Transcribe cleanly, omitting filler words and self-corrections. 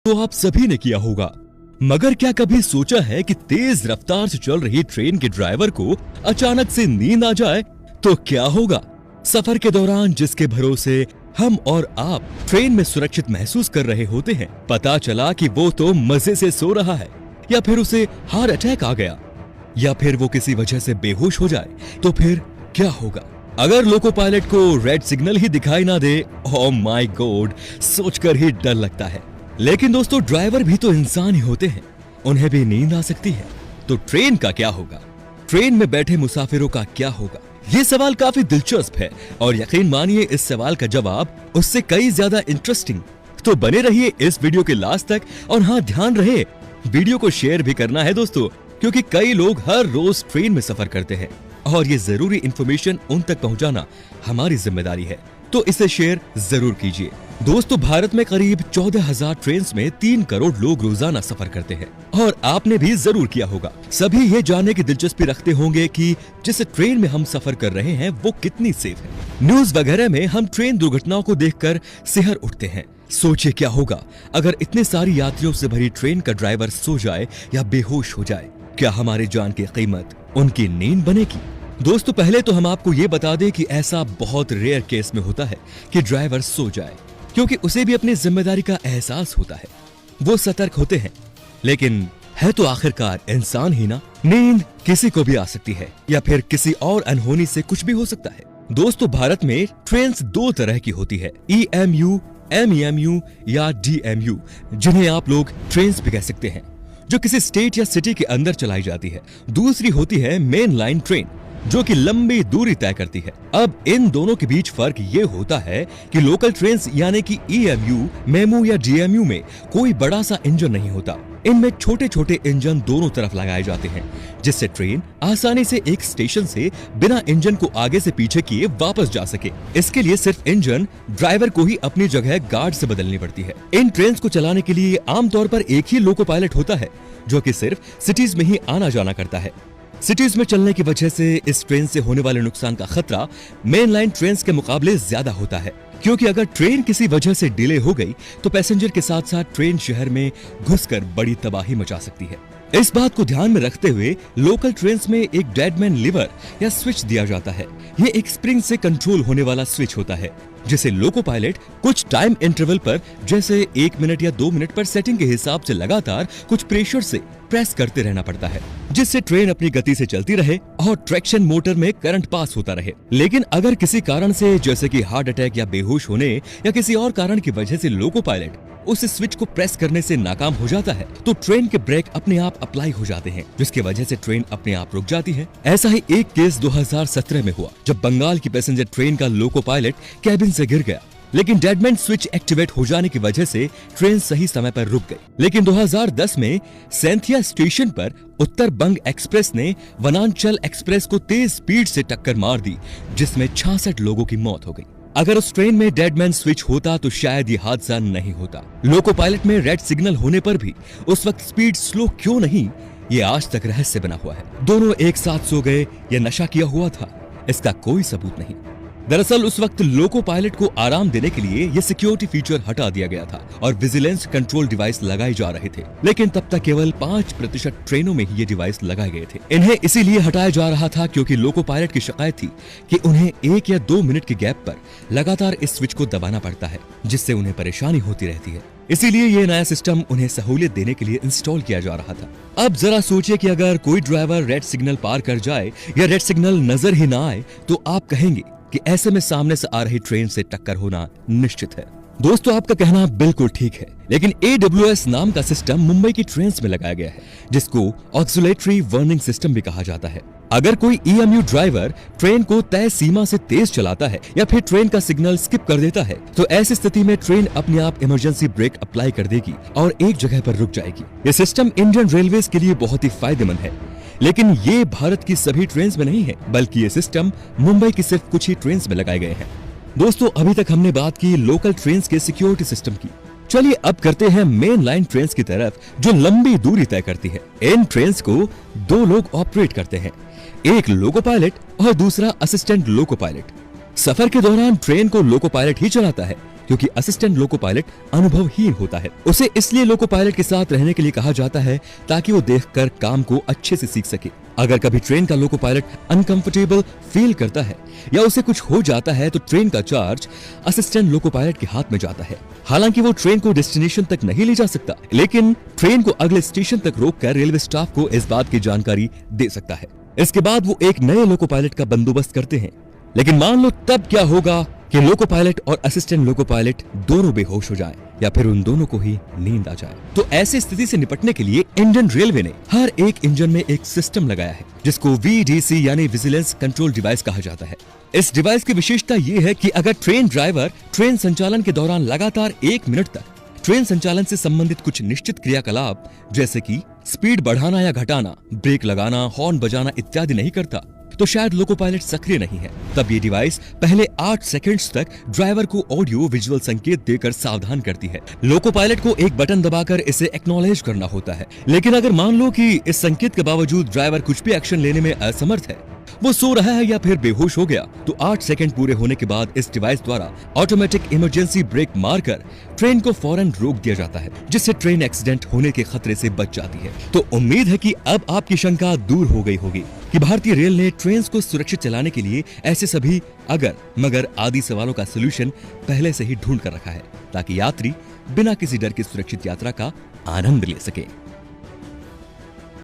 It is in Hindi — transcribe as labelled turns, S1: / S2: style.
S1: तो आप सभी ने किया होगा, मगर क्या कभी सोचा है कि तेज रफ्तार से चल रही ट्रेन के ड्राइवर को अचानक से नींद आ जाए तो क्या होगा? सफर के दौरान जिसके भरोसे हम और आप ट्रेन में सुरक्षित महसूस कर रहे होते हैं, पता चला कि वो तो मजे से सो रहा है, या फिर उसे हार्ट अटैक आ गया, या फिर वो किसी वजह से बेहोश हो जाए, तो फिर क्या होगा? अगर लोको पायलट को रेड सिग्नल ही दिखाई ना दे, ओह माय गॉड, सोचकर ही डर लगता है। लेकिन दोस्तों, ड्राइवर भी तो इंसान ही होते हैं, उन्हें भी नींद आ सकती है। तो ट्रेन का क्या होगा? ट्रेन में बैठे मुसाफिरों का क्या होगा? ये सवाल काफी दिलचस्प है और यकीन मानिए इस सवाल का जवाब उससे कई ज्यादा इंटरेस्टिंग। तो बने रहिए इस वीडियो के लास्ट तक, और हाँ, ध्यान रहे वीडियो को शेयर भी करना है दोस्तों, क्योंकि कई लोग हर रोज ट्रेन में सफर करते हैं और ये जरूरी इंफॉर्मेशन उन तक पहुंचाना हमारी जिम्मेदारी है, तो इसे शेयर जरूर कीजिए। दोस्तों, भारत में करीब 14,000 ट्रेन में 3 करोड़ लोग रोजाना सफर करते हैं, और आपने भी जरूर किया होगा। सभी ये जानने की दिलचस्पी रखते होंगे कि जिस ट्रेन में हम सफर कर रहे हैं वो कितनी सेफ है। न्यूज वगैरह में हम ट्रेन दुर्घटनाओं को देखकर सिहर उठते हैं। सोचिए क्या होगा अगर इतने सारी यात्रियों से भरी ट्रेन का ड्राइवर सो जाए या बेहोश हो जाए। क्या हमारी जान की कीमत उनकी नींद बनेगी? दोस्तों, पहले तो हम आपको ये बता दें कि ऐसा बहुत रेयर केस में होता है कि ड्राइवर सो जाए, क्योंकि उसे भी अपनी जिम्मेदारी का एहसास होता है, वो सतर्क होते हैं। लेकिन है तो आखिरकार इंसान ही ना। नींद किसी को भी आ सकती है, या फिर किसी और अनहोनी से कुछ भी हो सकता है। दोस्तों, भारत में ट्रेन 2 तरह की होती है, EMU, MEMU या DMU, जिन्हें आप लोग ट्रेन भी कह सकते हैं, जो किसी स्टेट या सिटी के अंदर चलाई जाती है। दूसरी होती है मेन लाइन ट्रेन, जो कि लंबी दूरी तय करती है। अब इन दोनों के बीच फर्क ये होता है कि लोकल ट्रेन यानी कि EMU, मेमू या DMU में कोई बड़ा सा इंजन नहीं होता। इनमें छोटे छोटे इंजन दोनों तरफ लगाए जाते हैं, जिससे ट्रेन आसानी से एक स्टेशन से बिना इंजन को आगे से पीछे किए वापस जा सके। इसके लिए सिर्फ इंजन ड्राइवर को ही अपनी जगह गार्ड से बदलनी पड़ती है। इन ट्रेन को चलाने के लिए आमतौर पर एक ही लोको पायलट होता है, जो कि सिर्फ सिटीज में ही आना जाना करता है। सिटीज में चलने की वजह से इस ट्रेन से होने वाले नुकसान का खतरा मेन लाइन ट्रेन के मुकाबले ज्यादा होता है, क्योंकि अगर ट्रेन किसी वजह से डिले हो गई तो पैसेंजर के साथ साथ ट्रेन शहर में घुसकर बड़ी तबाही मचा सकती है। इस बात को ध्यान में रखते हुए लोकल ट्रेन में एक डेडमैन लीवर या स्विच दिया जाता है। ये एक स्प्रिंग से कंट्रोल होने वाला स्विच होता है, जिसे लोको पायलट कुछ टाइम इंटरवल पर, जैसे 1 मिनट या 2 मिनट पर सेटिंग के हिसाब से लगातार कुछ प्रेशर से प्रेस करते रहना पड़ता है, जिससे ट्रेन अपनी गति से चलती रहे और ट्रैक्शन मोटर में करंट पास होता रहे। लेकिन अगर किसी कारण से, जैसे कि हार्ट अटैक या बेहोश होने या किसी और कारण की वजह से लोको पायलट उस स्विच को प्रेस करने से नाकाम हो जाता है, तो ट्रेन के ब्रेक अपने आप अप्लाई हो जाते हैं, जिसकी वजह से ट्रेन अपने आप रुक जाती है। ऐसा ही एक केस 2017 में हुआ, जब बंगाल की पैसेंजर ट्रेन का लोको पायलट कैबिन से गिर गया, लेकिन डेडमैन स्विच एक्टिवेट हो जाने की वजह से ट्रेन सही समय पर रुक गई। लेकिन 2010 में सेंथिया स्टेशन पर उत्तर बंग एक्सप्रेस ने वनांचल एक्सप्रेस को तेज स्पीड से टक्कर मार दी, जिसमें 66 लोगों की मौत हो गई। अगर उस ट्रेन में डेडमैन स्विच होता तो शायद ये हादसा नहीं होता। लोको पायलट में रेड सिग्नल होने पर भी उस वक्त स्पीड स्लो क्यों नहीं, ये आज तक रहस्य बना हुआ है। दोनों एक साथ सो गए या नशा किया हुआ था, इसका कोई सबूत नहीं। दरअसल उस वक्त लोको पायलट को आराम देने के लिए ये सिक्योरिटी फीचर हटा दिया गया था और विजिलेंस कंट्रोल डिवाइस लगाए जा रहे थे, लेकिन तब तक केवल 5% ट्रेनों में ही ये डिवाइस लगाए गए थे। इन्हें इसीलिए हटाया जा रहा था क्योंकि लोको पायलट की शिकायत थी कि उन्हें 1 या 2 मिनट के गैप पर लगातार इस स्विच को दबाना पड़ता है, जिससे उन्हें परेशानी होती रहती है। इसीलिए ये नया सिस्टम उन्हें सहूलियत देने के लिए इंस्टॉल किया जा रहा था। अब जरा सोचिए कि अगर कोई ड्राइवर रेड सिग्नल पार कर जाए या रेड सिग्नल नजर ही ना आए, तो आप कहेंगे कि ऐसे में सामने से आ रही ट्रेन से टक्कर होना निश्चित है। दोस्तों, आपका कहना बिल्कुल ठीक है, लेकिन AWS नाम का सिस्टम मुंबई की ट्रेन में लगाया गया है, जिसको ऑक्सिलेटरी वार्निंग सिस्टम भी कहा जाता है। अगर कोई EMU ड्राइवर ट्रेन को तय सीमा से तेज चलाता है या फिर ट्रेन का सिग्नल स्किप कर देता है, तो ऐसी स्थिति में ट्रेन अपने आप इमरजेंसी ब्रेक अप्लाई कर देगी और एक जगह पर रुक जाएगी। ये सिस्टम इंडियन रेलवेज के लिए बहुत ही फायदेमंद है, लेकिन ये भारत की सभी ट्रेन में नहीं है, बल्कि ये सिस्टम मुंबई की सिर्फ कुछ ही ट्रेन में लगाए गए हैं। दोस्तों, अभी तक हमने बात की लोकल ट्रेन के सिक्योरिटी सिस्टम की। चलिए अब करते हैं मेन लाइन ट्रेन की तरफ, जो लंबी दूरी तय करती है। इन ट्रेन को 2 लोग ऑपरेट करते हैं, एक लोको पायलट और दूसरा असिस्टेंट लोको पायलट। सफर के दौरान ट्रेन को लोको पायलट ही चलाता है, क्योंकि असिस्टेंट लोको पायलट अनुभवहीन होता है। उसे इसलिए लोको पायलट के साथ रहने के लिए कहा जाता है ताकि वो देखकर काम को अच्छे से सीख सके। अगर कभी ट्रेन का लोको पायलट अनकंफर्टेबल फील करता है या उसे कुछ हो जाता है तो ट्रेन का चार्ज असिस्टेंट लोको पायलट के हाथ में जाता है। हालांकि वो ट्रेन को डेस्टिनेशन तक नहीं ले जा सकता, लेकिन ट्रेन को अगले स्टेशन तक रोककर रेलवे स्टाफ को इस बात की जानकारी दे सकता है। इसके बाद वो एक नए लोको पायलट का बंदोबस्त करते हैं। लेकिन मान लो तब क्या होगा कि लोको पायलट और असिस्टेंट लोको पायलट दोनों बेहोश हो जाएं या फिर उन दोनों को ही नींद आ जाए। तो ऐसी स्थिति से निपटने के लिए इंडियन रेलवे ने हर एक इंजन में एक सिस्टम लगाया है जिसको VDC यानी विजिलेंस कंट्रोल डिवाइस कहा जाता है। इस डिवाइस की विशेषता ये है कि अगर ट्रेन ड्राइवर ट्रेन संचालन के दौरान लगातार 1 मिनट तक ट्रेन संचालन से संबंधित कुछ निश्चित क्रियाकलाप जैसे कि स्पीड बढ़ाना या घटाना, ब्रेक लगाना, हॉर्न बजाना इत्यादि नहीं करता तो शायद लोको पायलट सक्रिय नहीं है। तब ये डिवाइस पहले 8 सेकंड्स तक ड्राइवर को ऑडियो विजुअल संकेत देकर सावधान करती है। लोको पायलट को एक बटन दबाकर इसे एक्नॉलेज करना होता है। लेकिन अगर मान लो कि इस संकेत के बावजूद ड्राइवर कुछ भी एक्शन लेने में असमर्थ है, वो सो रहा है या फिर बेहोश हो गया, तो 8 सेकंड पूरे होने के बाद इस डिवाइस द्वारा ऑटोमेटिक इमरजेंसी ब्रेक मारकर ट्रेन को फौरन रोक दिया जाता है, जिससे ट्रेन एक्सीडेंट होने के खतरे से बच जाती है। तो उम्मीद है कि अब आपकी शंका दूर हो गई होगी कि भारतीय रेल ने ट्रेन को सुरक्षित चलाने के लिए ऐसे सभी अगर मगर आदि सवालों का सलूशन पहले से ही ढूंढ कर रखा है ताकि यात्री बिना किसी डर के सुरक्षित यात्रा का आनंद ले सके।